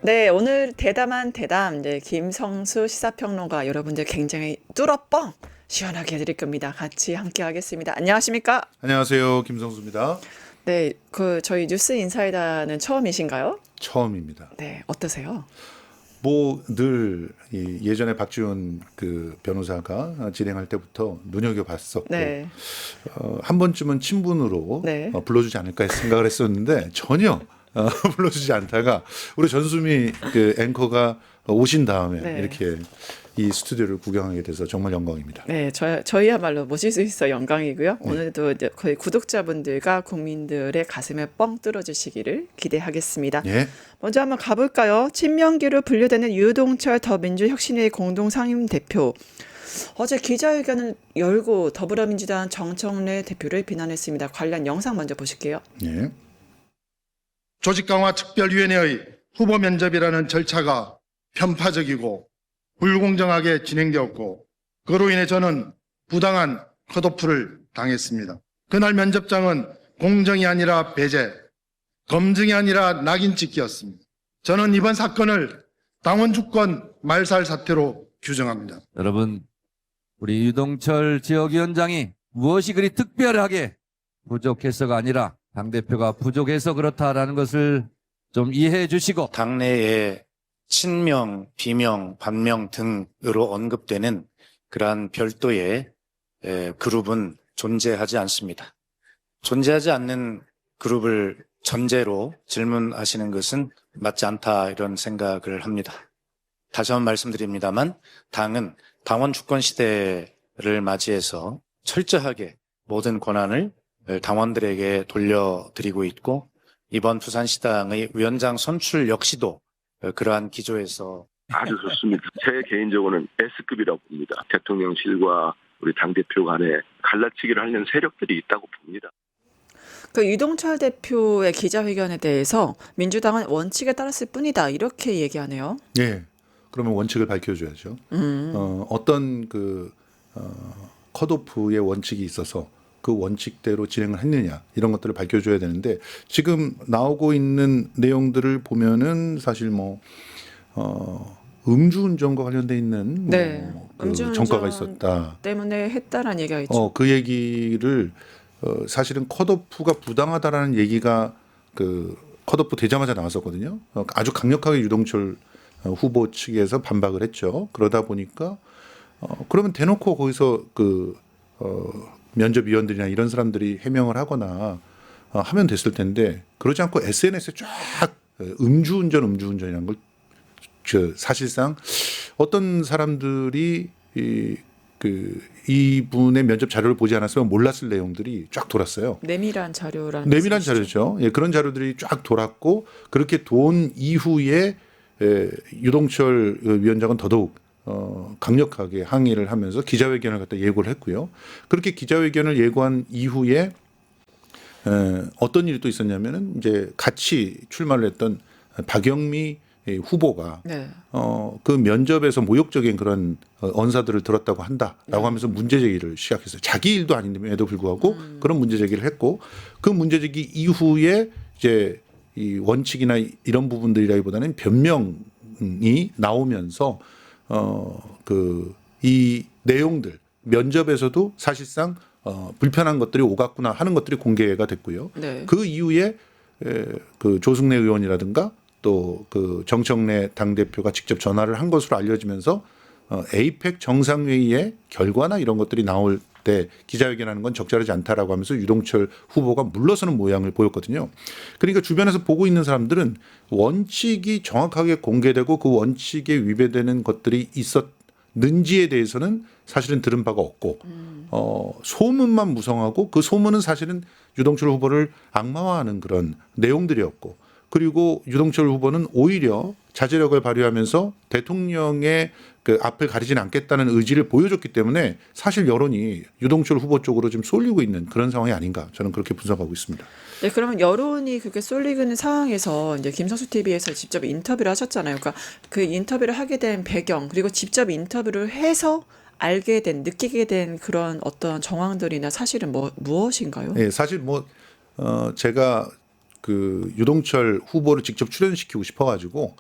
네, 오늘 대담한 대담 이제 김성수 시사평론가 여러분들 굉장히 뚫어뻥 시원하게 해드릴 겁니다. 같이 함께 하겠습니다. 안녕하십니까? 안녕하세요. 김성수입니다. 네, 저희 뉴스 인사이다는 처음이신가요? 처음입니다. 네, 어떠세요? 뭐 늘 예전에 박지원 그 변호사가 진행할 때부터 눈여겨봤었고 네, 한 번쯤은 친분으로 네. 불러주지 않을까 생각을 했었는데 전혀 불러주지 않다가 우리 전수미 그 앵커가 오신 다음에 네. 이렇게 이 스튜디오를 구경하게 돼서 정말 영광입니다. 네, 저희야말로 모실 수 있어 영광이고요. 오늘도 이제 거의 구독자분들과 국민들의 가슴에 뻥 뚫어주시기를 기대하겠습니다. 예. 먼저 한번 가볼까요? 친명계로 분류되는 유동철 더민주혁신회 공동상임대표. 어제 기자회견을 열고 더불어민주당 정청래 대표를 비난했습니다. 관련 영상 먼저 보실게요. 예. 조직강화특별위원회의 후보 면접이라는 절차가 편파적이고 불공정하게 진행되었고 그로 인해 저는 부당한 컷오프를 당했습니다. 그날 면접장은 공정이 아니라 배제, 검증이 아니라 낙인 찍기였습니다. 저는 이번 사건을 당원 주권 말살 사태로 규정합니다. 여러분, 우리 유동철 지역위원장이 무엇이 그리 특별하게 부족해서가 아니라 당대표가 부족해서 그렇다라는 것을 좀 이해해 주시고, 당내에 친명, 비명, 반명 등으로 언급되는 그러한 별도의 그룹은 존재하지 않습니다. 존재하지 않는 그룹을 전제로 질문하시는 것은 맞지 않다 이런 생각을 합니다. 다시 한번 말씀드립니다만 당은 당원 주권 시대를 맞이해서 철저하게 모든 권한을 당원들에게 돌려드리고 있고 이번 부산시당의 위원장 선출 역시도 그러한 기조에서 아주 좋습니다. 제 개인적으로는 S급이라고 봅니다. 대통령실과 우리 당대표 간에 갈라치기를 하려는 세력들이 있다고 봅니다. 그 유동철 대표의 기자회견에 대해서 민주당은 원칙에 따랐을 뿐이다 이렇게 얘기하네요. 예. 그러면 원칙을 밝혀줘야죠. 어떤 컷오프의 원칙이 있어서 그 원칙대로 진행을 했느냐 이런 것들을 밝혀줘야 되는데 지금 나오고 있는 내용들을 보면은 사실 음주운전과 관련돼 있는 네, 그 음주운전 전과가 있었다. 때문에 했다라는 얘기가 있죠. 그 얘기를 사실은 컷오프가 부당하다라는 얘기가 그 컷오프 되자마자 나왔었거든요. 아주 강력하게 유동철 후보 측에서 반박을 했죠. 그러다 보니까 그러면 대놓고 거기서 면접위원들이나 이런 사람들이 해명을 하거나 하면 됐을 텐데 그러지 않고 SNS에 쫙 음주운전이라는 걸 사실상 어떤 사람들이 이분의 면접 자료를 보지 않았으면 몰랐을 내용들이 쫙 돌았어요. 내밀한 자료라는 내밀한 말씀이시죠? 자료죠. 예, 그런 자료들이 쫙 돌았고 그렇게 돈 이후에 유동철 위원장은 더더욱 강력하게 항의를 하면서 기자회견을 갖다 예고를 했고요. 그렇게 기자회견을 예고한 이후에 어떤 일이 또 있었냐면은 이제 같이 출마를 했던 박영미 후보가 네. 그 면접에서 모욕적인 그런 언사들을 들었다고 한다라고 하면서 문제 제기를 시작했어요. 자기 일도 아닌데도 불구하고 그런 문제 제기를 했고 그 문제 제기 이후에 이제 이 원칙이나 이런 부분들이라기보다는 변명이 나오면서 이 내용들 면접에서도 사실상 불편한 것들이 오갔구나 하는 것들이 공개가 됐고요. 네. 그 이후에 그 조승래 의원이라든가 또 그 정청래 당대표가 직접 전화를 한 것으로 알려지면서 에이펙 정상회의의 결과나 이런 것들이 나올 때 기자회견하는 건 적절하지 않다라고 하면서 유동철 후보가 물러서는 모양을 보였거든요. 그러니까 주변에서 보고 있는 사람들은 원칙이 정확하게 공개되고 그 원칙에 위배되는 것들이 있었는지에 대해서는 사실은 들은 바가 없고 소문만 무성하고 그 소문은 사실은 유동철 후보를 악마화하는 그런 내용들이었고 그리고 유동철 후보는 오히려 자제력을 발휘하면서 대통령의 그 앞을 가리지는 않겠다는 의지를 보여줬기 때문에 사실 여론이 유동철 후보 쪽으로 좀 쏠리고 있는 그런 상황이 아닌가 저는 그렇게 분석하고 있습니다. 네, 그러면 여론이 그렇게 쏠리고 있는 상황에서 이제 김성수 TV에서 직접 인터뷰를 하셨잖아요. 그러니까 그 인터뷰를 하게 된 배경 그리고 직접 인터뷰를 해서 알게 된 느끼게 된 그런 어떤 정황들이나 사실은 무엇인가요? 네, 사실 제가 그 유동철 후보를 직접 출연시키고 싶어가지고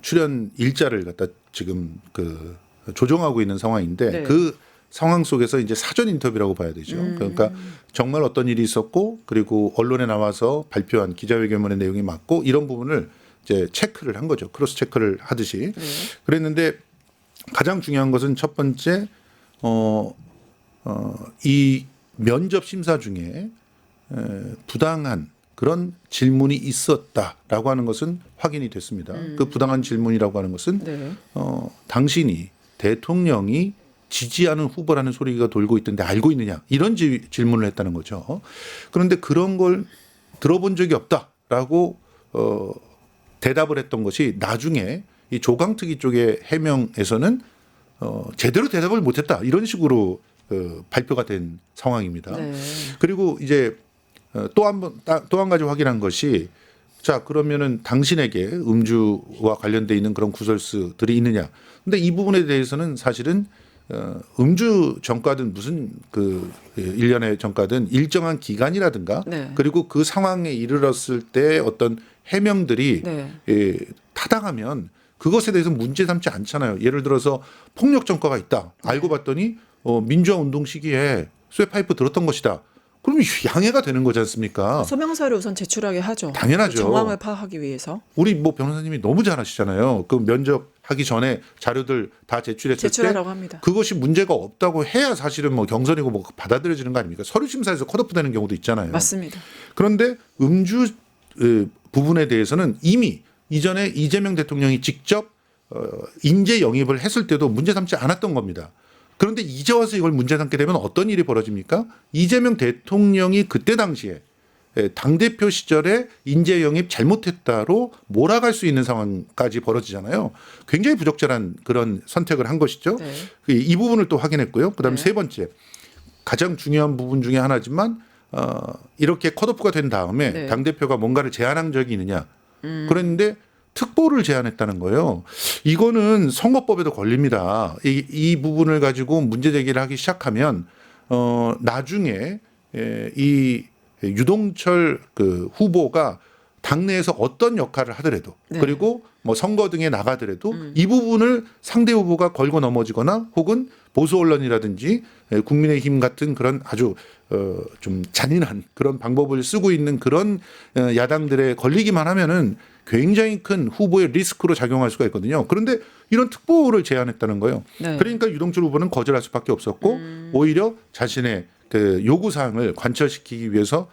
출연 일자를 갖다 지금 그 조정하고 있는 상황인데 네. 그 상황 속에서 이제 사전 인터뷰라고 봐야 되죠. 그러니까 정말 어떤 일이 있었고 그리고 언론에 나와서 발표한 기자회견문의 내용이 맞고 이런 부분을 이제 체크를 한 거죠. 크로스 체크를 하듯이. 그랬는데 가장 중요한 것은 첫 번째 이 면접 심사 중에 부당한 그런 질문이 있었다라고 하는 것은 확인이 됐습니다. 그 부당한 질문이라고 하는 것은 네. 당신이 대통령이 지지하는 후보라는 소리가 돌고 있던데 알고 있느냐 이런 질문을 했다는 거죠. 그런데 그런 걸 들어본 적이 없다라고 대답을 했던 것이 나중에 이 조강특위 쪽의 해명에서는 제대로 대답을 못했다 이런 식으로 발표가 된 상황입니다. 네. 그리고 이제 또 한 가지 확인한 것이 자 그러면은 당신에게 음주와 관련돼 있는 그런 구설수들이 있느냐. 근데 이 부분에 대해서는 사실은 음주 전과든 무슨 그 일련의 전과든 일정한 기간이라든가 네. 그리고 그 상황에 이르렀을 때 어떤 해명들이 네. 타당하면 그것에 대해서 문제 삼지 않잖아요. 예를 들어서 폭력 전과가 있다. 알고 봤더니 민주화 운동 시기에 쇠파이프 들었던 것이다. 그러면 양해가 되는 거지 않습니까? 소명서를 우선 제출하게 하죠. 당연하죠. 그 정황을 파악하기 위해서. 우리 뭐 변호사님이 너무 잘하시잖아요. 그 면접하기 전에 자료들 다 제출했을 때 제출하라고 합니다. 그것이 문제가 없다고 해야 사실은 뭐 경선이고 뭐 받아들여지는 거 아닙니까? 서류 심사에서 컷오프 되는 경우도 있잖아요. 맞습니다. 그런데 음주 부분에 대해서는 이미 이전에 이재명 대통령이 직접 인재 영입을 했을 때도 문제 삼지 않았던 겁니다. 그런데 이제 와서 이걸 문제 삼게 되면 어떤 일이 벌어집니까? 이재명 대통령이 그때 당시에 당대표 시절에 인재 영입 잘못했다로 몰아갈 수 있는 상황까지 벌어지잖아요. 굉장히 부적절한 그런 선택을 한 것이죠. 네. 이 부분을 또 확인했고요. 그다음에 네. 세 번째 가장 중요한 부분 중에 하나지만 이렇게 컷오프가 된 다음에 네. 당대표가 뭔가를 제안한 적이 있느냐. 그랬는데 특보를 제안했다는 거예요. 이거는 선거법에도 걸립니다. 이 부분을 가지고 문제 제기를 하기 시작하면 나중에 이 유동철 그 후보가 당내에서 어떤 역할을 하더라도 네. 그리고 뭐 선거 등에 나가더라도 이 부분을 상대 후보가 걸고 넘어지거나 혹은 보수 언론이라든지 국민의힘 같은 그런 아주 좀 잔인한 그런 방법을 쓰고 있는 그런 야당들에 걸리기만 하면은 굉장히 큰 후보의 리스크로 작용할 수가 있거든요. 그런데 이런 특보를 제안했다는 거예요. 네. 그러니까 유동철 후보는 거절할 수밖에 없었고 오히려 자신의 그 요구 사항을 관철시키기 위해서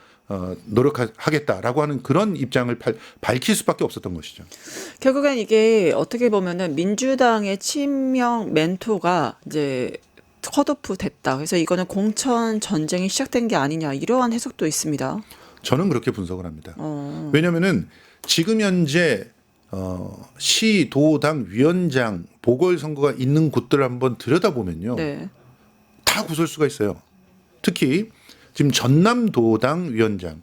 노력하겠다라고 하는 그런 입장을 밝힐 수밖에 없었던 것이죠. 결국엔 이게 어떻게 보면은 민주당의 친명 멘토가 이제 컷오프 됐다. 그래서 이거는 공천 전쟁이 시작된 게 아니냐 이러한 해석도 있습니다. 저는 그렇게 분석을 합니다. 왜냐하면은 지금 현재 시도당 위원장 보궐선거가 있는 곳들을 한번 들여다보면요. 네. 다 구설수가 있어요. 특히 지금 전남도당 위원장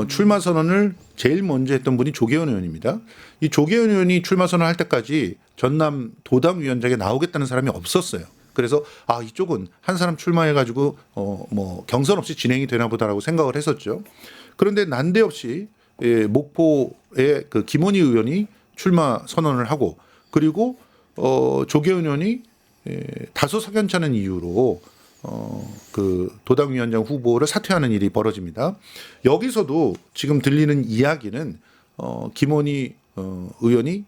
출마 선언을 제일 먼저 했던 분이 조계현 의원입니다. 이 조계현 의원이 출마 선언을 할 때까지 전남도당 위원장에 나오겠다는 사람이 없었어요. 그래서 이쪽은 한 사람 출마해가지고 뭐 경선 없이 진행이 되나 보다라고 생각을 했었죠. 그런데 난데없이 목포의 그 김원희 의원이 출마 선언을 하고 그리고 조계현 의원이 다소 석연찮은 이유로 그 도당위원장 후보를 사퇴하는 일이 벌어집니다. 여기서도 지금 들리는 이야기는 김원희 의원이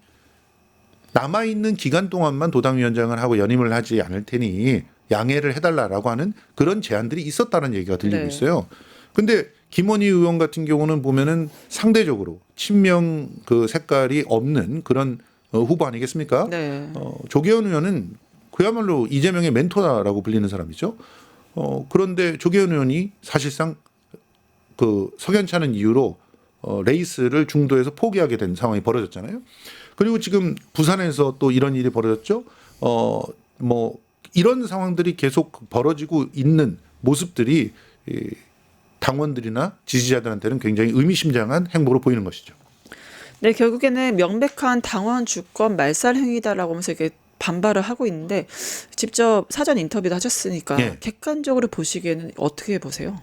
남아있는 기간 동안만 도당위원장을 하고 연임을 하지 않을 테니 양해를 해달라라고 하는 그런 제안들이 있었다는 얘기가 들리고 네. 있어요. 근데 김원희 의원 같은 경우는 보면은 상대적으로 친명 그 색깔이 없는 그런 후보 아니겠습니까? 네. 조계현 의원은 그야말로 이재명의 멘토라고 불리는 사람이죠. 그런데 조계현 의원이 사실상 그 석연찮은 이유로 레이스를 중도에서 포기하게 된 상황이 벌어졌잖아요. 그리고 지금 부산에서 또 이런 일이 벌어졌죠. 뭐 이런 상황들이 계속 벌어지고 있는 모습들이 당원들이나 지지자들한테는 굉장히 의미심장한 행보로 보이는 것이죠. 네, 결국에는 명백한 당원 주권 말살 행위다라고 하면서 이게 반발을 하고 있는데 직접 사전 인터뷰도 하셨으니까 예. 객관적으로 보시기에는 어떻게 보세요?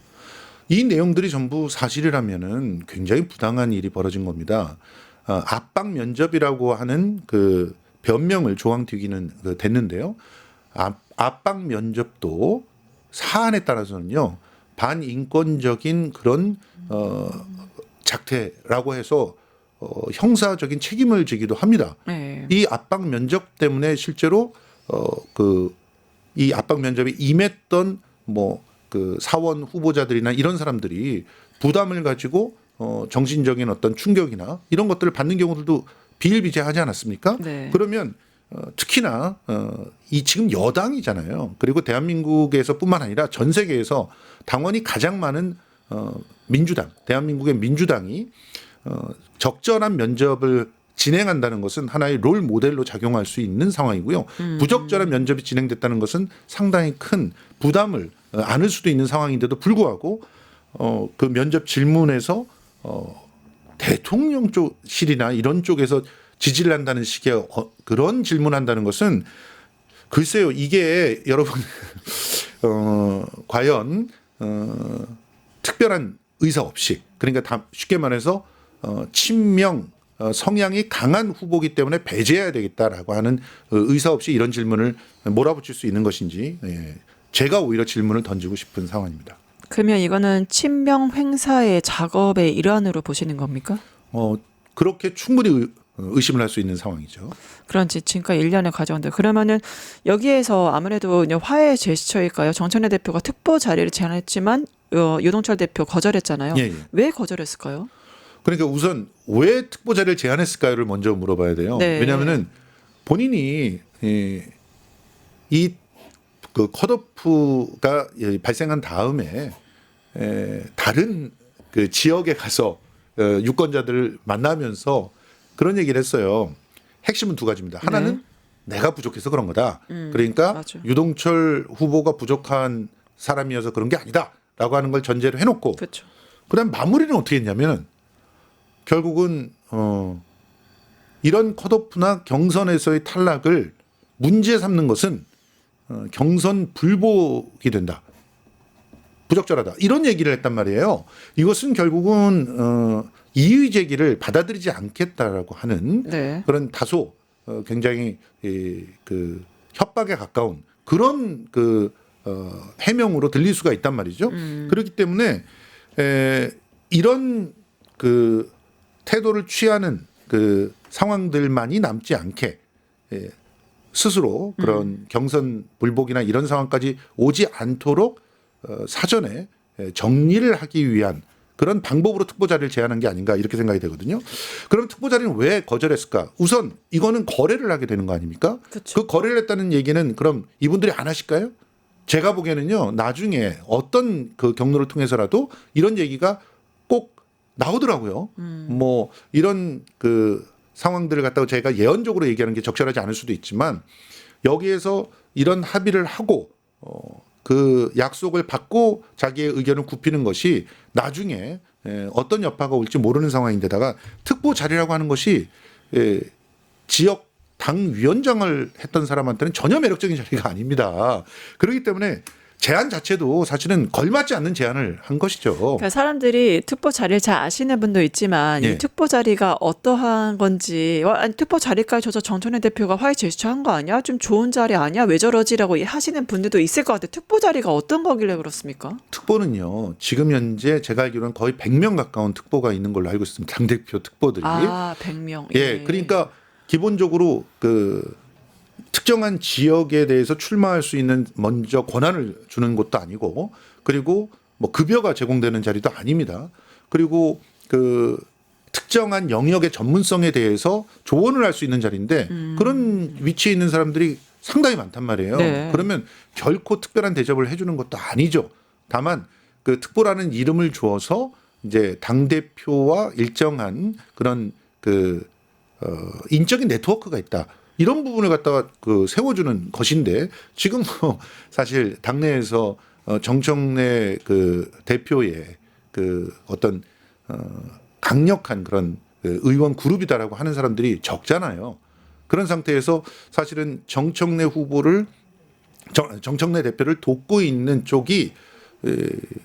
이 내용들이 전부 사실이라면은 굉장히 부당한 일이 벌어진 겁니다. 압박 면접이라고 하는 그 변명을 조항티기는 됐는데요. 압박 면접도 사안에 따라서는요 반인권적인 그런 작태라고 해서 형사적인 책임을 지기도 합니다. 네. 이 압박 면접 때문에 실제로 이 압박 면접에 임했던 뭐 그 사원 후보자들이나 이런 사람들이 부담을 가지고 정신적인 어떤 충격이나 이런 것들을 받는 경우들도 비일비재하지 않았습니까? 네. 그러면 특히나 이 지금 여당이잖아요. 그리고 대한민국에서뿐만 아니라 전 세계에서 당원이 가장 많은 민주당, 대한민국의 민주당이 적절한 면접을 진행한다는 것은 하나의 롤 모델로 작용할 수 있는 상황이고요. 부적절한 면접이 진행됐다는 것은 상당히 큰 부담을 안을 수도 있는 상황인데도 불구하고 그 면접 질문에서 대통령 쪽실이나 이런 쪽에서 지지를 한다는 식의 그런 질문한다는 것은 글쎄요 이게 여러분 과연 특별한 의사 없이 그러니까 쉽게 말해서 친명 성향이 강한 후보기 때문에 배제해야 되겠다라고 하는 의사 없이 이런 질문을 몰아붙일 수 있는 것인지 제가 오히려 질문을 던지고 싶은 상황입니다. 그러면 이거는 친명 횡사의 작업의 일환으로 보시는 겁니까? 그렇게 충분히 의심을 할 수 있는 상황이죠. 그런지 지금까지 1년의 과정인데 그러면은 여기에서 아무래도 화해의 제스처일까요? 정청래 대표가 특보 자리를 제안했지만 유동철 대표 거절했잖아요. 예, 예. 왜 거절했을까요? 그러니까 우선 왜 특보 자리를 제안했을까요를 먼저 물어봐야 돼요. 네. 왜냐하면은 본인이 이 그 컷오프가 발생한 다음에 다른 그 지역에 가서 유권자들을 만나면서 그런 얘기를 했어요. 핵심은 두 가지입니다. 하나는 내가 부족해서 그런 거다. 그러니까 맞아. 유동철 후보가 부족한 사람이어서 그런 게 아니다라고 하는 걸 전제로 해놓고 그렇죠. 그다음 마무리는 어떻게 했냐면 결국은 이런 컷오프나 경선에서의 탈락을 문제 삼는 것은 경선 불복이 된다. 부적절하다. 이런 얘기를 했단 말이에요. 이것은 결국은 이의 제기를 받아들이지 않겠다라고 하는 네. 그런 다소 굉장히 그 협박에 가까운 그런 그 해명으로 들릴 수가 있단 말이죠. 그렇기 때문에 이런 그 태도를 취하는 그 상황들만이 남지 않게 스스로 그런 경선 불복이나 이런 상황까지 오지 않도록 사전에 정리를 하기 위한 그런 방법으로 특보 자리를 제안한 게 아닌가 이렇게 생각이 되거든요. 그럼 특보 자리는 왜 거절했을까? 우선 이거는 거래를 하게 되는 거 아닙니까? 그쵸. 그 거래를 했다는 얘기는 그럼 이분들이 안 하실까요? 제가 보기에는요. 나중에 어떤 그 경로를 통해서라도 이런 얘기가 꼭 나오더라고요. 뭐 이런 그 상황들을 갖다가 제가 예언적으로 얘기하는 게 적절하지 않을 수도 있지만 여기에서 이런 합의를 하고 그 약속을 받고 자기의 의견을 굽히는 것이 나중에 어떤 여파가 올지 모르는 상황인데다가 특보 자리라고 하는 것이 지역 당 위원장을 했던 사람한테는 전혀 매력적인 자리가 아닙니다. 그렇기 때문에 제안 자체도 사실은 걸맞지 않는 제안을 한 것이죠. 그러니까 사람들이 특보 자리를 잘 아시는 분도 있지만 예. 이 특보 자리가 어떠한 건지 아니, 특보 자리까지 줘서 정청래 대표가 화해 제스처한 거 아니야? 좀 좋은 자리 아니야? 왜 저러지라고 하시는 분들도 있을 것 같아요. 특보 자리가 어떤 거길래 그렇습니까? 특보는요. 지금 현재 제가 알기로는 거의 100명 가까운 특보가 있는 걸로 알고 있습니다. 당대표 특보들이. 100명. 예, 그러니까 기본적으로 그 특정한 지역에 대해서 출마할 수 있는 먼저 권한을 주는 것도 아니고 그리고 뭐 급여가 제공되는 자리도 아닙니다. 그리고 그 특정한 영역의 전문성에 대해서 조언을 할 수 있는 자리인데 그런 위치에 있는 사람들이 상당히 많단 말이에요. 네. 그러면 결코 특별한 대접을 해주는 것도 아니죠. 다만 그 특보라는 이름을 주어서 이제 당 대표와 일정한 그런 그 인적인 네트워크가 있다. 이런 부분을 갖다가 그 세워주는 것인데 지금 뭐 사실 당내에서 정청래 그 대표의 그 어떤 강력한 그런 의원 그룹이다라고 하는 사람들이 적잖아요. 그런 상태에서 사실은 정청래 후보를 정청래 대표를 돕고 있는 쪽이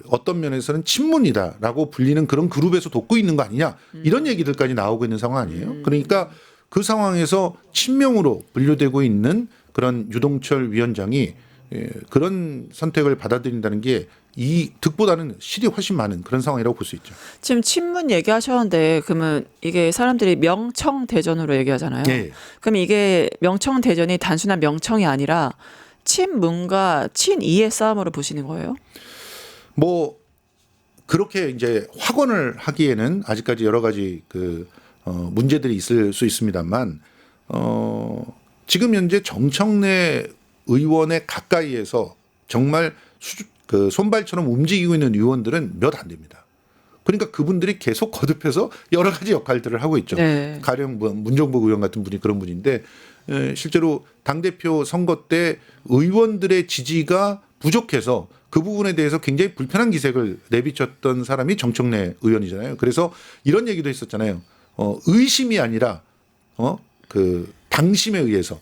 어떤 면에서는 친문이다라고 불리는 그런 그룹에서 돕고 있는 거 아니냐 이런 얘기들까지 나오고 있는 상황 아니에요. 그러니까 그 상황에서 친명으로 분류되고 있는 그런 유동철 위원장이 그런 선택을 받아들인다는 게 이 득보다는 실이 훨씬 많은 그런 상황이라고 볼 수 있죠. 지금 친문 얘기하셨는데 그러면 이게 사람들이 명청 대전으로 얘기하잖아요. 예. 그럼 이게 명청 대전이 단순한 명청이 아니라 친문과 친이의 싸움으로 보시는 거예요? 뭐 그렇게 이제 확언을 하기에는 아직까지 여러 가지 문제들이 있을 수 있습니다만 지금 현재 정청래 의원의 가까이에서 정말 손발처럼 움직이고 있는 의원들은 몇 안 됩니다. 그러니까 그분들이 계속 거듭해서 여러 가지 역할들을 하고 있죠. 네. 가령 문정복 의원 같은 분이 그런 분인데 실제로 당대표 선거 때 의원들의 지지가 부족해서 그 부분에 대해서 굉장히 불편한 기색을 내비쳤던 사람이 정청래 의원이잖아요. 그래서 이런 얘기도 했었잖아요. 의심이 아니라 당심에 의해서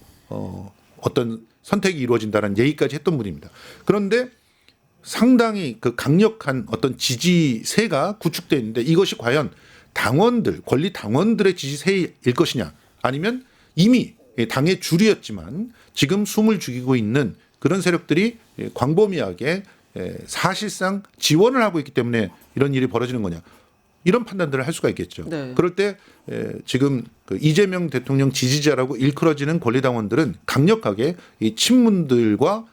어떤 선택이 이루어진다는 얘기까지 했던 분입니다. 그런데 상당히 강력한 어떤 지지세가 구축되어 있는데 이것이 과연 당원들, 권리 당원들의 지지세일 것이냐 아니면 이미 당의 줄이었지만 지금 숨을 죽이고 있는 그런 세력들이 광범위하게 사실상 지원을 하고 있기 때문에 이런 일이 벌어지는 거냐 이런 판단들을 할 수가 있겠죠. 네. 그럴 때 지금 이재명 대통령 지지자라고 일컬어지는 권리당원들은 강력하게 이 친문들과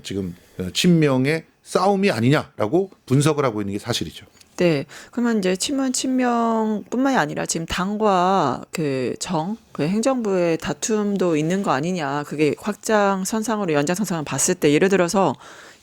지금 친명의 싸움이 아니냐라고 분석을 하고 있는 게 사실이죠. 네. 그러면 이제 친문 친명뿐만이 아니라 지금 당과 그 행정부의 다툼도 있는 거 아니냐. 그게 확장선상으로 연장선상을 봤을 때 예를 들어서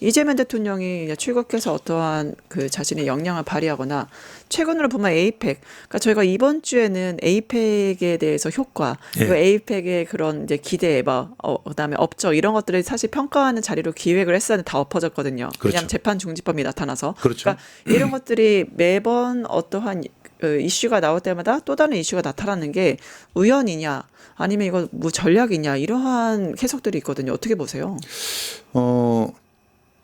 이재명 대통령이 출국해서 어떠한 자신의 역량을 발휘하거나 최근으로 보면 에이펙, 그러니까 저희가 이번 주에는 에이펙에 대해서 효과, 그리고 에이펙의 그런 이제 기대, 그다음에 업적 이런 것들을 사실 평가하는 자리로 기획을 했었는데 다 엎어졌거든요. 그렇죠. 그냥 재판 중지법이 나타나서. 그렇죠. 그러니까 이런 것들이 매번 어떠한 이슈가 나올 때마다 또 다른 이슈가 나타나는 게 우연이냐 아니면 이거 뭐 전략이냐 이러한 해석들이 있거든요. 어떻게 보세요?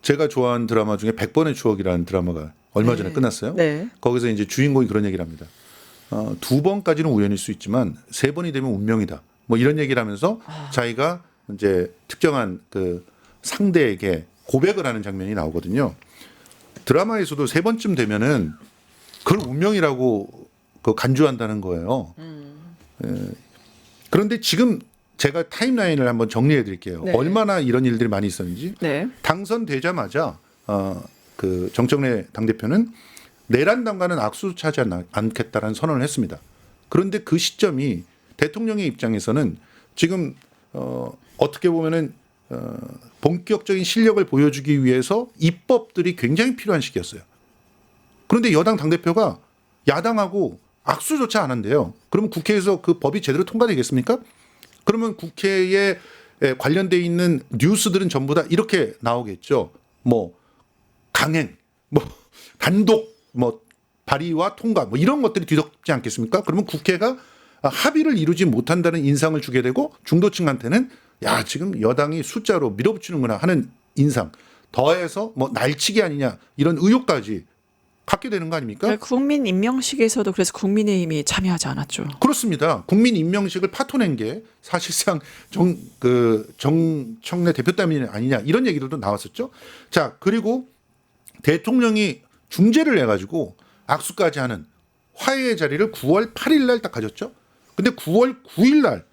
제가 좋아하는 드라마 중에 100번의 추억이라는 드라마가 얼마 전에 끝났어요. 네. 거기서 이제 주인공이 그런 얘기를 합니다. 2번까지는 우연일 수 있지만 3번이 되면 운명이다. 뭐 이런 얘기를 하면서 자기가 이제 특정한 상대에게 고백을 하는 장면이 나오거든요. 드라마에서도 3번쯤 되면은 그걸 운명이라고 간주한다는 거예요. 그런데 지금 제가 타임라인을 한번 정리해 드릴게요. 네. 얼마나 이런 일들이 많이 있었는지. 네. 당선되자마자 정청래 당대표는 내란당과는 악수조차 하지 않겠다라는 선언을 했습니다. 그런데 그 시점이 대통령의 입장에서는 지금 어떻게 보면은 본격적인 실력을 보여주기 위해서 입법들이 굉장히 필요한 시기였어요. 그런데 여당 당대표가 야당하고 악수조차 안 한대요. 그러면 국회에서 그 법이 제대로 통과되겠습니까? 그러면 국회에 관련돼 있는 뉴스들은 전부 다 이렇게 나오겠죠. 뭐 강행, 뭐 단독, 뭐 발의와 통과, 뭐 이런 것들이 뒤덮지 않겠습니까? 그러면 국회가 합의를 이루지 못한다는 인상을 주게 되고 중도층한테는 야 지금 여당이 숫자로 밀어붙이는구나 하는 인상, 더해서 뭐 날치기 아니냐 이런 의혹까지 갖게 되는 거 아닙니까? 그러니까 국민 임명식에서도 그래서 국민의힘이 참여하지 않았죠. 그렇습니다. 국민 임명식을 파토낸 게 사실상 정청래 대표 때문이 아니냐 이런 얘기들도 나왔었죠. 자, 그리고 대통령이 중재를 해가지고 악수까지 하는 화해의 자리를 9월 8일 날 딱 가졌죠. 근데 9월 9일 날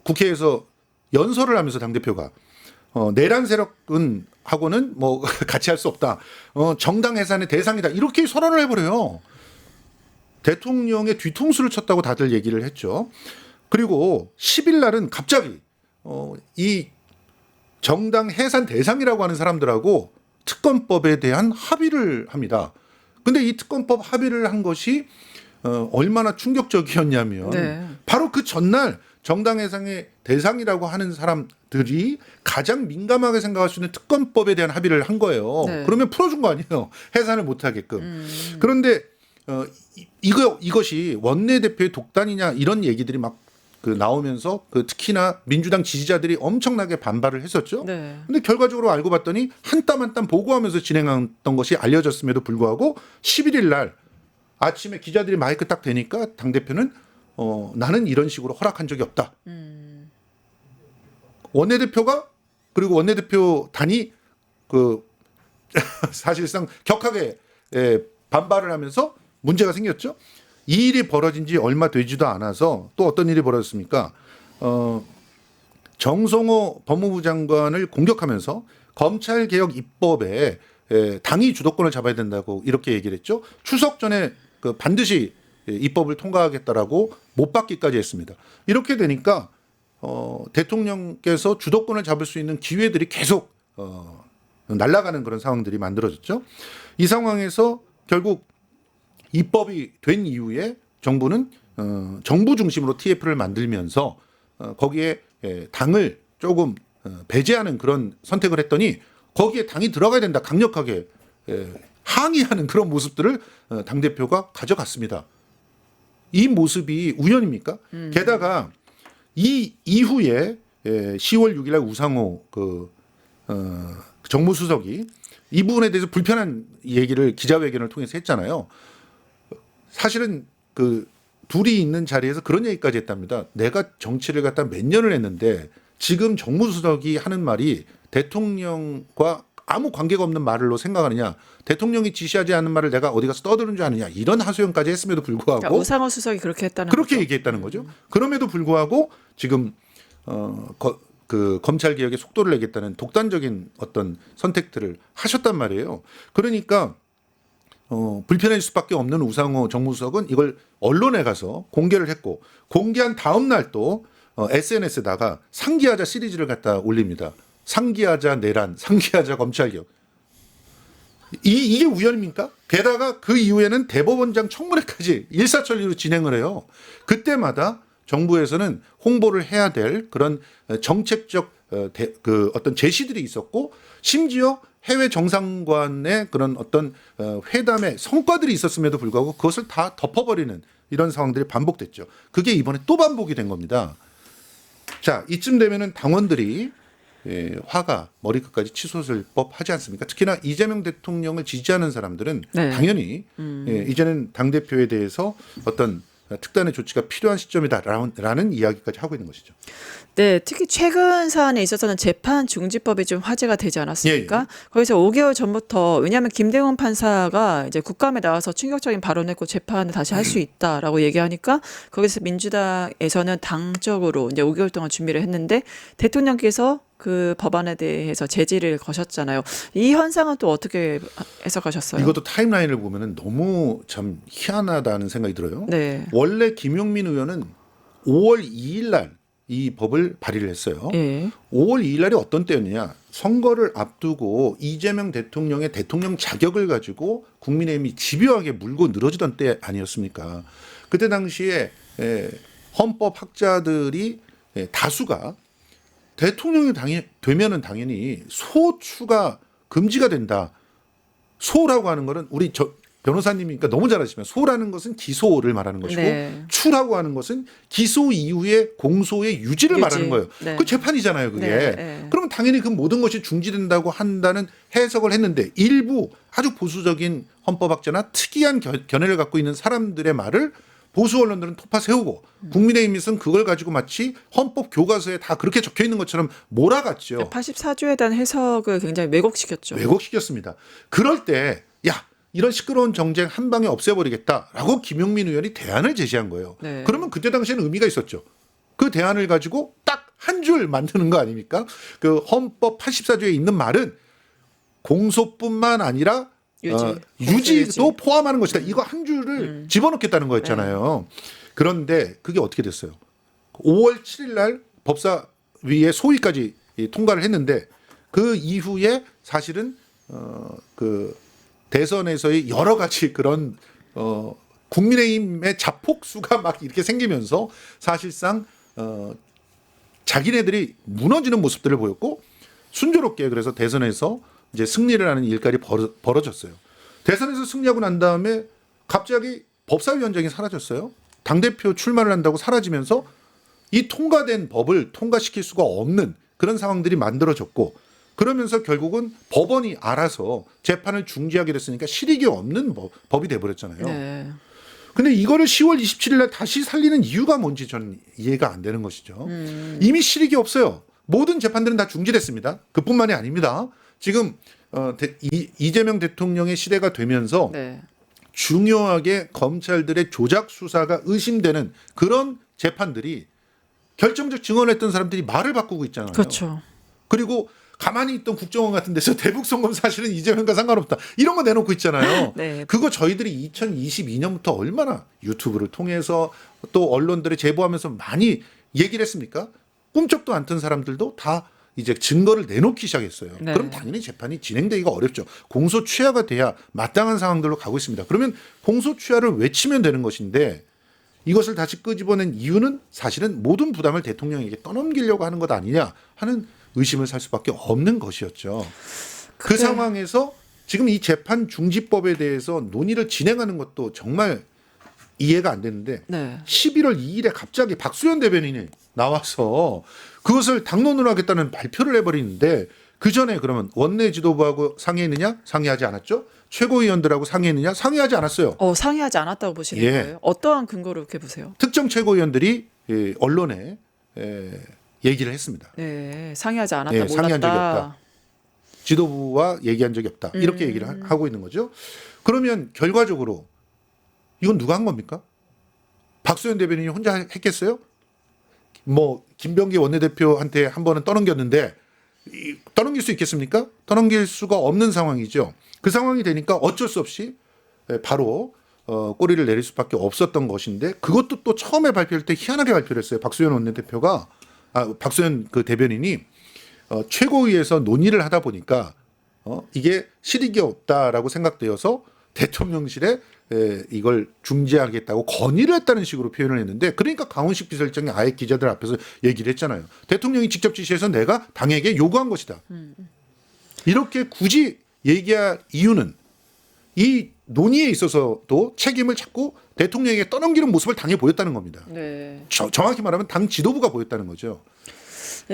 국회에서 연설을 하면서 당대표가 내란 세력은 하고는 뭐 같이 할 수 없다. 정당 해산의 대상이다. 이렇게 선언을 해버려요. 대통령의 뒤통수를 쳤다고 다들 얘기를 했죠. 그리고 10일 날은 갑자기 이 정당 해산 대상이라고 하는 사람들하고 특검법에 대한 합의를 합니다. 근데 이 특검법 합의를 한 것이 얼마나 충격적이었냐면 네. 바로 그 전날 정당 해상의 대상이라고 하는 사람들이 가장 민감하게 생각할 수 있는 특검법에 대한 합의를 한 거예요. 네. 그러면 풀어준 거 아니에요. 해산을 못하게끔. 그런데 이것이 원내대표의 독단이냐 이런 얘기들이 막 그 나오면서 그 특히나 민주당 지지자들이 엄청나게 반발을 했었죠. 네. 근데 결과적으로 알고 봤더니 한 땀 한 땀 보고하면서 진행했던 것이 알려졌음에도 불구하고 11일 날 아침에 기자들이 마이크 딱 대니까 당대표는 나는 이런 식으로 허락한 적이 없다. 원내대표가 그리고 원내대표 단이 그 사실상 격하게 반발을 하면서 문제가 생겼죠. 이 일이 벌어진 지 얼마 되지도 않아서 또 어떤 일이 벌어졌습니까? 정성호 법무부 장관을 공격하면서 검찰개혁 입법에 당이 주도권을 잡아야 된다고 이렇게 얘기를 했죠. 추석 전에 그 반드시 입법을 통과하겠다라고 못 받기까지 했습니다. 이렇게 되니까 대통령께서 주도권을 잡을 수 있는 기회들이 계속 날아가는 그런 상황들이 만들어졌죠. 이 상황에서 결국 입법이 된 이후에 정부는 정부 중심으로 TF를 만들면서 거기에 당을 조금 배제하는 그런 선택을 했더니 거기에 당이 들어가야 된다 강력하게 항의하는 그런 모습들을 당대표가 가져갔습니다. 이 모습이 우연입니까? 게다가 이 이후에 10월 6일 날 우상호 정무수석이 이 부분에 대해서 불편한 얘기를 기자회견을 통해서 했잖아요. 사실은 그 둘이 있는 자리에서 그런 얘기까지 했답니다. 내가 정치를 갖다 몇 년을 했는데 지금 정무수석이 하는 말이 대통령과 아무 관계가 없는 말로 생각하느냐, 대통령이 지시하지 않는 말을 내가 어디 가서 떠드는 줄 아느냐, 이런 하소연까지 했음에도 불구하고 그러니까 우상호 수석이 그렇게 했다는 그렇게 거죠? 얘기했다는 거죠. 그럼에도 불구하고 지금 그 검찰 개혁의 속도를 내겠다는 독단적인 어떤 선택들을 하셨단 말이에요. 그러니까 불편할 수밖에 없는 우상호 정무수석은 이걸 언론에 가서 공개를 했고 공개한 다음 날 또 SNS에다가 상기하자 시리즈를 갖다 올립니다. 상기하자 내란, 상기하자 검찰개혁. 이게 우연입니까? 게다가 그 이후에는 대법원장 청문회까지 일사천리로 진행을 해요. 그때마다 정부에서는 홍보를 해야 될 그런 정책적 그 어떤 제시들이 있었고 심지어 해외 정상관의 그런 어떤 회담의 성과들이 있었음에도 불구하고 그것을 다 덮어버리는 이런 상황들이 반복됐죠. 그게 이번에 또 반복이 된 겁니다. 자, 이쯤 되면은 당원들이 화가 머리끝까지 치솟을 법하지 않습니까? 특히나 이재명 대통령을 지지하는 사람들은 네. 당연히 이제는 당대표에 대해서 어떤 특단의 조치가 필요한 시점이다라는 이야기까지 하고 있는 것이죠. 네, 특히 최근 사안에 있어서는 재판 중지법이 좀 화제가 되지 않았습니까? 예. 거기서 5개월 전부터 왜냐하면 김대웅 판사가 이제 국감에 나와서 충격적인 발언했고 재판을 다시 할 수 있다라고 얘기하니까 거기서 민주당에서는 당적으로 이제 5개월 동안 준비를 했는데 대통령께서 그 법안에 대해서 제지를 거셨잖아요. 이 현상은 또 어떻게 해석하셨어요? 이것도 타임라인을 보면은 너무 참 희한하다는 생각이 들어요. 네. 원래 김용민 의원은 5월 2일 날 이 법을 발의를 했어요. 예. 5월 2일 날이 어떤 때였느냐. 선거를 앞두고 이재명 대통령의 대통령 자격을 가지고 국민의힘이 집요하게 물고 늘어지던 때 아니었습니까? 그때 당시에 헌법학자들이 다수가 대통령이 되면은 당연히 소추가 금지가 된다. 소라고 하는 거는 우리 변호사님이니까 너무 잘 아시지만 소라는 것은 기소를 말하는 것이고 네. 추라고 하는 것은 기소 이후에 공소의 유지를 말하는 거예요. 네. 그 재판이잖아요, 그게. 네, 네. 그러면 당연히 그 모든 것이 중지된다고 한다는 해석을 했는데 일부 아주 보수적인 헌법학자나 특이한 견해를 갖고 있는 사람들의 말을 보수 언론들은 토파 세우고 국민의힘에서는 그걸 가지고 마치 헌법 교과서에 다 그렇게 적혀 있는 것처럼 몰아갔죠. 84조에 대한 해석을 굉장히 왜곡시켰죠. 왜곡시켰습니다. 그럴 때 야, 이런 시끄러운 정쟁 한 방에 없애버리겠다라고 김용민 의원이 대안을 제시한 거예요. 네. 그러면 그때 당시에는 의미가 있었죠. 그 대안을 가지고 딱 한 줄 만드는 거 아닙니까? 그 헌법 84조에 있는 말은 공소뿐만 아니라 유지도 포함하는 것이다. 이거 한 줄을 집어넣겠다는 거였잖아요. 그런데 그게 어떻게 됐어요? 5월 7일 날 법사위에 소위까지 통과를 했는데 그 이후에 사실은 그 대선에서의 여러 가지 그런 국민의힘의 자폭수가 막 이렇게 생기면서 사실상 자기네들이 무너지는 모습들을 보였고 순조롭게 그래서 대선에서 이제 승리를 하는 일까지 벌어졌어요. 대선에서 승리하고 난 다음에 갑자기 법사위원장이 사라졌어요. 당대표 출마를 한다고 사라지면서 이 통과된 법을 통과시킬 수가 없는 그런 상황들이 만들어졌고 그러면서 결국은 법원이 알아서 재판을 중지하게 됐으니까 실익이 없는 법이 돼버렸잖아요. 네. 근데 이거를 10월 27일 날 다시 살리는 이유가 뭔지 저는 이해가 안 되는 것이죠. 이미 실익이 없어요. 모든 재판들은 다 중지됐습니다. 그뿐만이 아닙니다. 지금 이재명 대통령의 시대가 되면서 네. 중요하게 검찰들의 조작 수사가 의심되는 그런 재판들이 결정적 증언을 했던 사람들이 말을 바꾸고 있잖아요. 그렇죠. 그리고 가만히 있던 국정원 같은 데서 대북송금 사실은 이재명과 상관없다. 이런 거 내놓고 있잖아요. 네. 그거 저희들이 2022년부터 얼마나 유튜브를 통해서 또 언론들에 제보하면서 많이 얘기를 했습니까? 꿈쩍도 않던 사람들도 다 이제 증거를 내놓기 시작했어요. 네. 그럼 당연히 재판이 진행되기가 어렵죠. 공소 취하가 돼야 마땅한 상황들로 가고 있습니다. 그러면 공소 취하를 외치면 되는 것인데 이것을 다시 끄집어낸 이유는 사실은 모든 부담을 대통령에게 떠넘기려고 하는 것 아니냐 하는 의심을 살 수밖에 없는 것이었죠. 그 그래. 상황에서 지금 이 재판 중지법에 대해서 논의를 진행하는 것도 정말 이해가 안 되는데 네. 11월 2일에 갑자기 박수현 대변인이 나와서 그것을 당론으로 하겠다는 발표를 해버리는데 그 전에 그러면 원내 지도부하고 상의했느냐? 상의하지 않았죠. 최고위원들하고 상의했느냐? 상의하지 않았어요. 상의하지 않았다고 보시는 예. 거예요? 어떠한 근거로 그렇게 보세요? 특정 최고위원들이 언론에 얘기를 했습니다. 네, 상의하지 않았다, 예, 몰랐다. 상의한 적이 없다. 지도부와 얘기한 적이 없다. 이렇게 얘기를 하고 있는 거죠. 그러면 결과적으로 이건 누가 한 겁니까? 박수현 대변인이 혼자 했겠어요? 뭐 김병기 원내대표한테 한 번은 떠넘겼는데 떠넘길 수 있겠습니까? 떠넘길 수가 없는 상황이죠. 그 상황이 되니까 어쩔 수 없이 바로 꼬리를 내릴 수밖에 없었던 것인데 그것도 또 처음에 발표할 때 희한하게 발표를 했어요. 박수현 원내대표가 박수현 그 대변인이 최고위에서 논의를 하다 보니까 이게 실익이 없다라고 생각되어서 대통령실에 이걸 중지하겠다고 건의를 했다는 식으로 표현을 했는데 그러니까 강훈식 비서실장이 아예 기자들 앞에서 얘기를 했잖아요. 대통령이 직접 지시해서 내가 당에게 요구한 것이다. 이렇게 굳이 얘기할 이유는 이 논의에 있어서도 책임을 자꾸 대통령에게 떠넘기는 모습을 당에 보였다는 겁니다. 네. 정확히 말하면 당 지도부가 보였다는 거죠.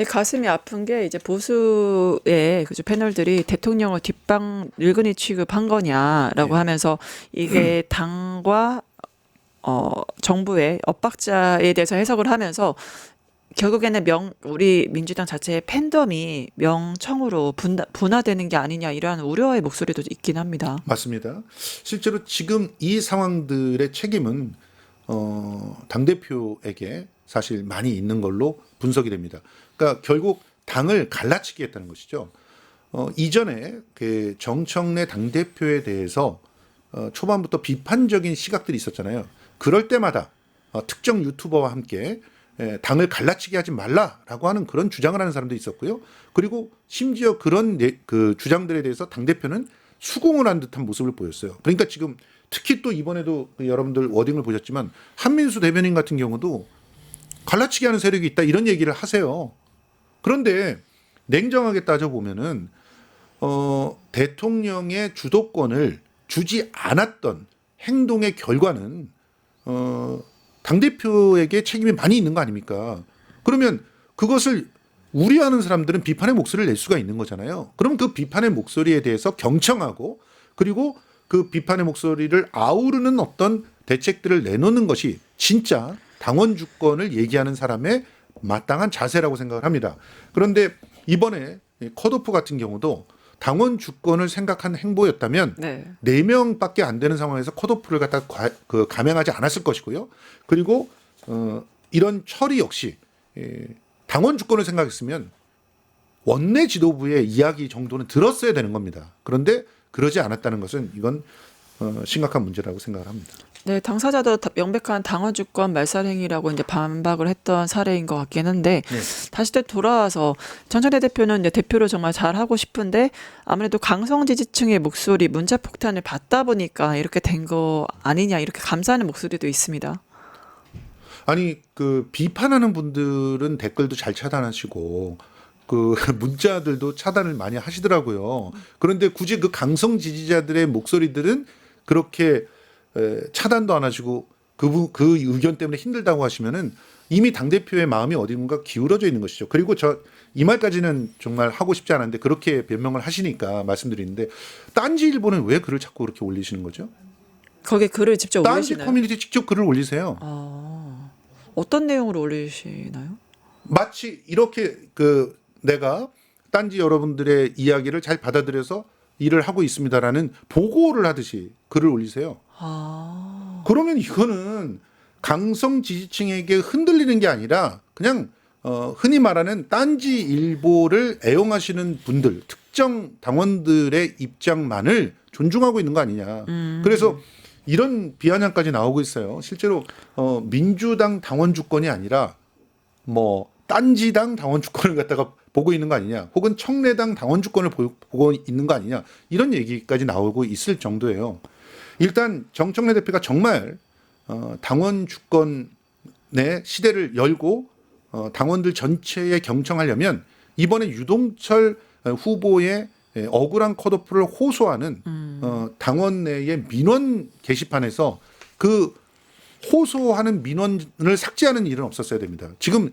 가슴이 아픈 게 이제 보수의 그죠 패널들이 대통령을 뒷방 늙은이 취급한 거냐라고 하면서 이게 당과 정부의 엇박자에 대해서 해석을 하면서 결국에는 우리 민주당 자체의 팬덤이 명청으로 분화되는 게 아니냐 이러한 우려의 목소리도 있긴 합니다. 맞습니다. 실제로 지금 이 상황들의 책임은 당대표에게 사실 많이 있는 걸로 분석이 됩니다. 그러니까 결국 당을 갈라치기 했다는 것이죠. 이전에 그 정청래 당대표에 대해서 초반부터 비판적인 시각들이 있었잖아요. 그럴 때마다 특정 유튜버와 함께 당을 갈라치게 하지 말라라고 하는 그런 주장을 하는 사람도 있었고요. 그리고 심지어 그런 그 주장들에 대해서 당대표는 수긍을 한 듯한 모습을 보였어요. 그러니까 지금 특히 또 이번에도 여러분들 워딩을 보셨지만 한민수 대변인 같은 경우도 갈라치기 하는 세력이 있다 이런 얘기를 하세요. 그런데 냉정하게 따져보면은 대통령의 주도권을 주지 않았던 행동의 결과는 당대표에게 책임이 많이 있는 거 아닙니까? 그러면 그것을 우려하는 사람들은 비판의 목소리를 낼 수가 있는 거잖아요. 그럼 그 비판의 목소리에 대해서 경청하고 그리고 그 비판의 목소리를 아우르는 어떤 대책들을 내놓는 것이 진짜 당원 주권을 얘기하는 사람의 마땅한 자세라고 생각을 합니다. 그런데 이번에 컷오프 같은 경우도 당원 주권을 생각한 행보였다면 네. 4명밖에 안 되는 상황에서 컷오프를 갖다 감행하지 않았을 것이고요. 그리고 이런 처리 역시 당원 주권을 생각했으면 원내 지도부의 이야기 정도는 들었어야 되는 겁니다. 그런데 그러지 않았다는 것은 이건 심각한 문제라고 생각을 합니다. 네, 당사자도 명백한 당원 주권 말살 행위라고 이제 반박을 했던 사례인 것 같긴 한데 다시 또 돌아와서 전천래 대표는 이제 대표로 정말 잘하고 싶은데 아무래도 강성 지지층의 목소리 문자 폭탄을 받다 보니까 이렇게 된 거 아니냐 이렇게 감사하는 목소리도 있습니다. 아니 그 비판하는 분들은 댓글도 잘 차단하시고 그 문자들도 차단을 많이 하시더라고요. 그런데 굳이 그 강성 지지자들의 목소리들은 그렇게 차단도 안 하시고 그 의견 때문에 힘들다고 하시면은 이미 당대표의 마음이 어딘가 기울어져 있는 것이죠. 그리고 이 말까지는 정말 하고 싶지 않았는데 그렇게 변명을 하시니까 말씀드리는데 딴지일보는 왜 글을 자꾸 그렇게 올리시는 거죠? 거기에 글을 직접 딴지 올리시나요? 커뮤니티 직접 글을 올리세요. 아, 어떤 내용으로 올리시나요? 마치 이렇게 내가 딴지 여러분들의 이야기를 잘 받아들여서 일을 하고 있습니다라는 보고를 하듯이 글을 올리세요. 아, 그러면 이거는 강성 지지층에게 흔들리는 게 아니라 그냥 흔히 말하는 딴지 일보를 애용하시는 분들, 특정 당원들의 입장만을 존중하고 있는 거 아니냐. 그래서 이런 비아냥까지 나오고 있어요. 실제로 민주당 당원 주권이 아니라 뭐 딴지당 당원 주권을 갖다가 보고 있는 거 아니냐, 혹은 청래당 당원 주권을 보고 있는 거 아니냐, 이런 얘기까지 나오고 있을 정도예요. 일단 정청래 대표가 정말 당원 주권의 시대를 열고 당원들 전체에 경청하려면 이번에 유동철 후보의 억울한 컷오프를 호소하는 당원 내의 민원 게시판에서 그 호소하는 민원을 삭제하는 일은 없었어야 됩니다. 지금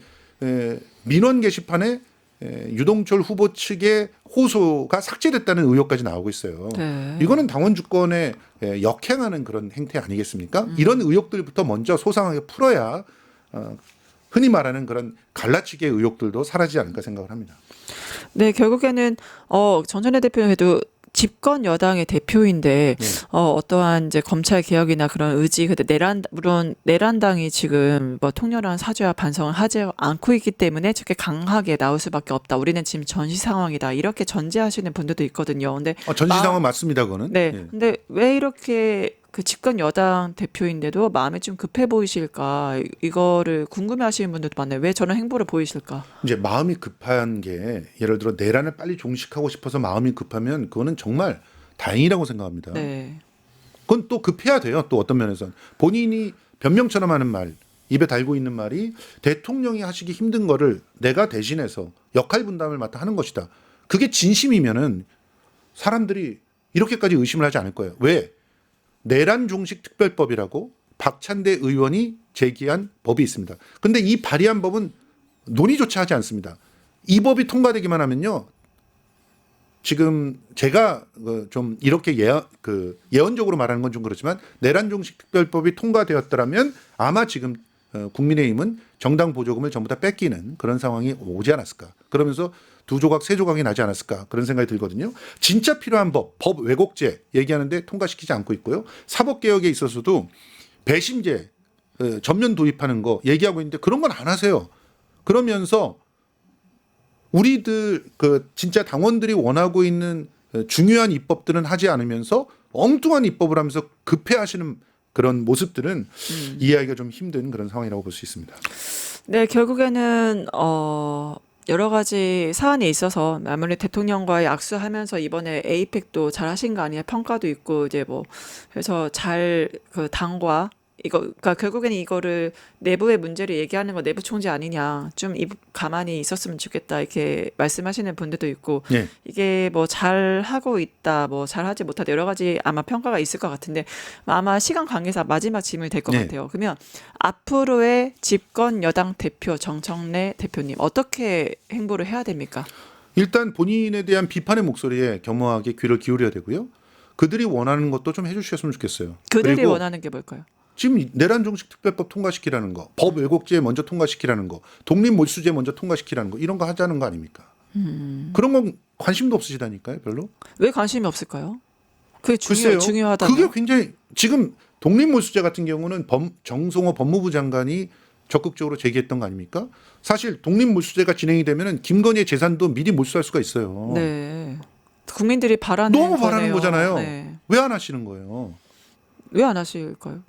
민원 게시판에 유동철 후보 측의 호소가 삭제됐다는 의혹까지 나오고 있어요. 네. 이거는 당원 주권에 역행하는 그런 행태 아니겠습니까? 이런 의혹들부터 먼저 소상하게 풀어야 흔히 말하는 그런 갈라치기의 의혹들도 사라지지 않을까 생각을 합니다. 네, 결국에는 정청래 대표는 그래도 집권 여당의 대표인데 어떠한 이제 검찰 개혁이나 그런 의지, 근데 물론 내란당이 지금 뭐 통렬한 사죄와 반성을 하지 않고 있기 때문에 저렇게 강하게 나올 수밖에 없다. 우리는 지금 전시 상황이다. 이렇게 전제하시는 분들도 있거든요. 근데 전시 상황 맞습니다, 그거는. 네, 예. 근데 왜 이렇게 그 집권 여당 대표인데도 마음이 좀 급해 보이실까? 이거를 궁금해하시는 분들도 많아요. 왜 저런 행보를 보이실까? 이제 마음이 급한 게 예를 들어 내란을 빨리 종식하고 싶어서 마음이 급하면 그거는 정말 다행이라고 생각합니다. 네. 그건 또 급해야 돼요. 또 어떤 면에서는 본인이 변명처럼 하는 말, 입에 달고 있는 말이 대통령이 하시기 힘든 거를 내가 대신해서 역할 분담을 맡아 하는 것이다. 그게 진심이면은 사람들이 이렇게까지 의심을 하지 않을 거예요. 왜? 내란 종식 특별법이라고 박찬대 의원이 제기한 법이 있습니다. 근데 이 발의한 법은 논의조차 하지 않습니다. 이 법이 통과되기만 하면요, 지금 제가 좀 이렇게 예언적으로 말하는 건 좀 그렇지만 내란 종식 특별법이 통과되었더라면 아마 지금 국민의힘은 정당 보조금을 전부 다 뺏기는 그런 상황이 오지 않았을까. 그러면서 2조각, 3조각이 나지 않았을까, 그런 생각이 들거든요. 진짜 필요한 법 왜곡죄 얘기하는데 통과시키지 않고 있고요. 사법개혁에 있어서도 배심제 전면 도입하는 거 얘기하고 있는데 그런 건 안 하세요. 그러면서 우리들 진짜 당원들이 원하고 있는 중요한 입법들은 하지 않으면서 엉뚱한 입법을 하면서 급해하시는 그런 모습들은 이해하기가 좀 힘든 그런 상황이라고 볼 수 있습니다. 네, 결국에는 여러 가지 사안에 있어서 아무래도 대통령과의 악수하면서 이번에 에이펙도 잘 하신 거 아니냐 평가도 있고 이제 뭐 그래서 잘 당과 그러니까 결국에는 이거를 내부의 문제를 얘기하는 거 내부 총재 아니냐, 좀 가만히 있었으면 좋겠다 이렇게 말씀하시는 분들도 있고 네. 이게 뭐 잘하고 있다, 뭐 잘하지 못하다 여러 가지 아마 평가가 있을 것 같은데 아마 시간 관계상 마지막 질문이 될 것 네. 같아요. 그러면 앞으로의 집권 여당 대표 정청래 대표님 어떻게 행보를 해야 됩니까? 일단 본인에 대한 비판의 목소리에 겸허하게 귀를 기울여야 되고요. 그들이 원하는 것도 좀 해주셨으면 좋겠어요. 그들이 그리고 원하는 게 뭘까요? 지금 내란 종식 특별법 통과시키라는 거, 법 왜곡죄 먼저 통과시키라는 거, 독립 몰수죄 먼저 통과시키라는 거, 이런 거 하자는 거 아닙니까? 그런 건 관심도 없으시다니까요, 별로. 왜 관심이 없을까요? 그게 글쎄요. 중요하다면 그게 굉장히 지금 독립 몰수죄 같은 경우는 정성호 법무부 장관이 적극적으로 제기했던 거 아닙니까? 사실 독립 몰수죄가 진행이 되면은 김건희의 재산도 미리 몰수할 수가 있어요. 네. 국민들이 바라는 너무 바라는 거네요. 거잖아요. 네. 왜 안 하시는 거예요? 왜 안 하실까요?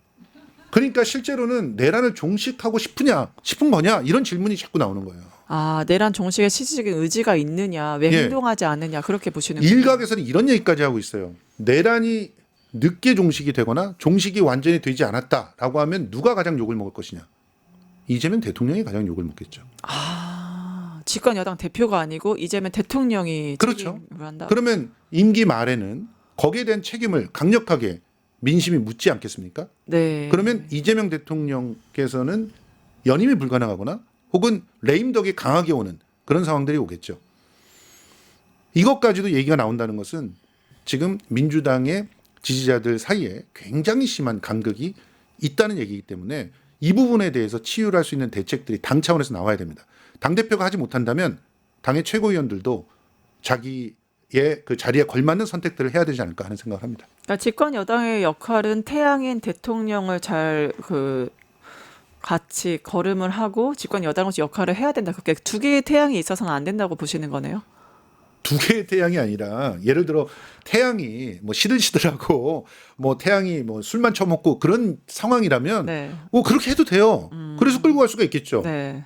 그러니까 실제로는 내란을 종식하고 싶은 거냐, 이런 질문이 자꾸 나오는 거예요. 아, 내란 종식에 실질적인 의지가 있느냐, 왜 예. 행동하지 않느냐 그렇게 보시는 거예요. 일각에서는 이런 얘기까지 하고 있어요. 내란이 늦게 종식이 되거나 종식이 완전히 되지 않았다라고 하면 누가 가장 욕을 먹을 것이냐. 이재명 대통령이 가장 욕을 먹겠죠. 아, 집권 여당 대표가 아니고 이재명 대통령이 그렇죠. 책임을 한다. 그러면 임기 말에는 거기에 대한 책임을 강력하게 민심이 묻지 않겠습니까? 네. 그러면 이재명 대통령께서는 연임이 불가능하거나 혹은 레임덕이 강하게 오는 그런 상황들이 오겠죠. 이것까지도 얘기가 나온다는 것은 지금 민주당의 지지자들 사이에 굉장히 심한 간극이 있다는 얘기이기 때문에 이 부분에 대해서 치유할 수 있는 대책들이 당 차원에서 나와야 됩니다. 당대표가 하지 못한다면 당의 최고위원들도 자기의 그 자리에 걸맞는 선택들을 해야 되지 않을까 하는 생각을 합니다. 그러니까 집권 여당의 역할은 태양인 대통령을 잘 같이 걸음을 하고 집권 여당으로서 역할을 해야 된다. 그렇게 두 개의 태양이 있어서는 안 된다고 보시는 거네요. 두 개의 태양이 아니라 예를 들어 태양이 뭐 시들시들하고 뭐 태양이 뭐 술만 처먹고 그런 상황이라면 네. 뭐 그렇게 해도 돼요. 그래서 끌고 갈 수가 있겠죠. 네.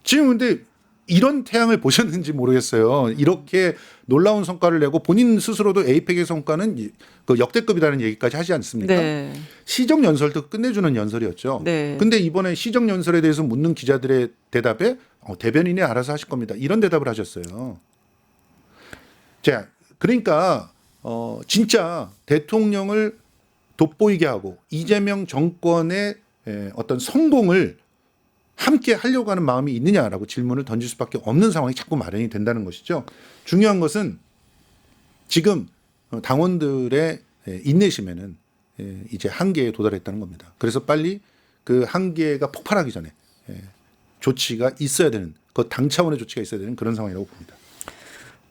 지금 근데 이런 태양을 보셨는지 모르겠어요. 이렇게 놀라운 성과를 내고 본인 스스로도 에이펙의 성과는 그 역대급이라는 얘기까지 하지 않습니까? 네. 시정 연설도 끝내주는 연설이었죠. 네. 근데 이번에 시정 연설에 대해서 묻는 기자들의 대답에 대변인이 알아서 하실 겁니다. 이런 대답을 하셨어요. 자, 그러니까 진짜 대통령을 돋보이게 하고 이재명 정권의 어떤 성공을 함께 하려고 하는 마음이 있느냐라고 질문을 던질 수밖에 없는 상황이 자꾸 마련이 된다는 것이죠. 중요한 것은 지금 당원들의 인내심에는 이제 한계에 도달했다는 겁니다. 그래서 빨리 그 한계가 폭발하기 전에 조치가 있어야 되는, 그 당 차원의 조치가 있어야 되는 그런 상황이라고 봅니다.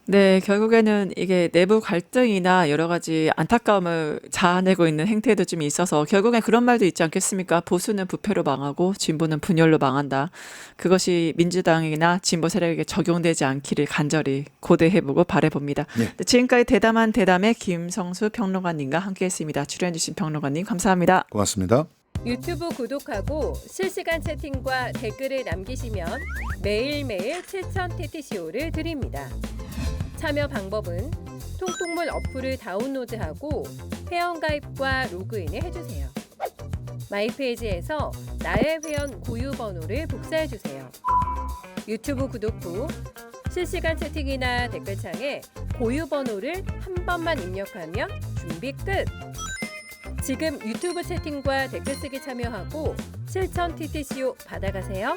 네, 결국에는 이게 내부 갈등이나 여러 가지 안타까움을 자아내고 있는 행태도 좀 있어서 결국엔 그런 말도 있지 않겠습니까? 보수는 부패로 망하고 진보는 분열로 망한다. 그것이 민주당이나 진보 세력에게 적용되지 않기를 간절히 고대해보고 바라봅니다. 네. 지금까지 대담한 대담의 김성수 평론가님과 함께했습니다. 출연해주신 평론가님 감사합니다. 고맙습니다. 유튜브 구독하고 실시간 채팅과 댓글을 남기시면 매일매일 7,000TTCO를 드립니다. 참여 방법은 통통물 어플을 다운로드하고 회원가입과 로그인을 해주세요. 마이페이지에서 나의 회원 고유 번호를 복사해주세요. 유튜브 구독 후 실시간 채팅이나 댓글창에 고유 번호를 한 번만 입력하면 준비 끝! 지금 유튜브 채팅과 댓글 쓰기 참여하고 실천 TTCO 받아가세요.